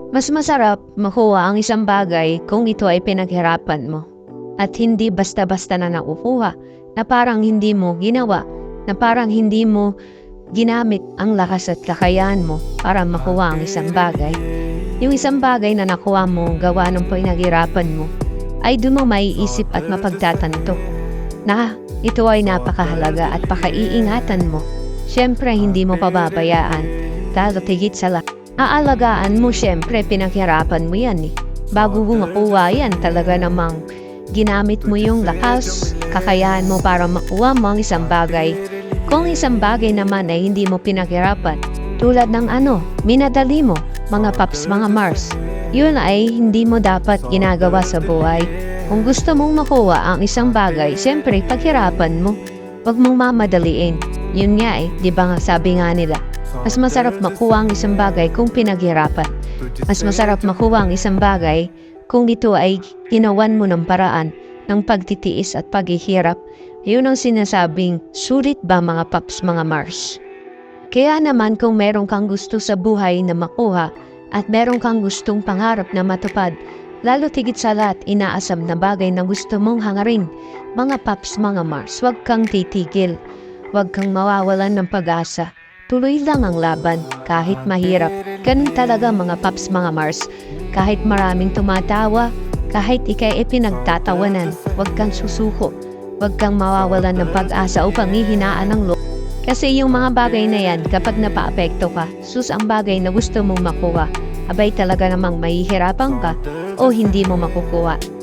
Mas masarap makuha ang isang bagay kung ito ay pinaghirapan mo. At hindi basta-basta na nakukuha, na parang hindi mo ginawa, na parang hindi mo ginamit ang lakas at kakayahan mo para makuha ang isang bagay. Yung isang bagay na nakuha mo gawa ng pinaghirapan mo, ay doon mo maiisip at mapagtatanto na ito ay napakahalaga at pakaiingatan mo. Siyempre hindi mo pababayaan, lalo tigit sa lahat. Aalagaan mo siyempre pinaghirapan mo yan eh. Bago mo makuha yan, talaga namang ginamit mo yung lakas, kakayahan mo para makuha mo ang isang bagay. Kung isang bagay naman ay hindi mo pinaghirapan, tulad ng minadali mo, mga paps, mga Mars, yun ay hindi mo dapat ginagawa sa buhay. Kung gusto mong makuha ang isang bagay, siyempre paghirapan mo. Huwag mong mamadaliin. Yun nga eh, di ba nga sabi nga nila, mas masarap makuha ang isang bagay kung pinaghirapan. Mas masarap makuha ang isang bagay kung ito ay ginawan mo ng paraan ng pagtitiis at paghihirap. Yun ang sinasabing, sulit ba mga paps, mga Mars? Kaya naman kung meron kang gusto sa buhay na makuha at meron kang gustong pangarap na matupad, lalo tigit sa lahat inaasam na bagay na gusto mong hangarin, mga paps, mga Mars, huwag kang titigil. Huwag kang mawawalan ng pag-asa. Tuloy lang ang laban, kahit mahirap. Ganun talaga mga paps, mga Mars. Kahit maraming tumatawa, kahit ikay pinagtatawanan, huwag kang susuko. Huwag kang mawawalan ng pag-asa o panghihinaan ng loob. Kasi yung mga bagay na yan, kapag napaapekto ka, ang bagay na gusto mong makuha, abay talaga namang mahihirapan ka o hindi mo makukuha.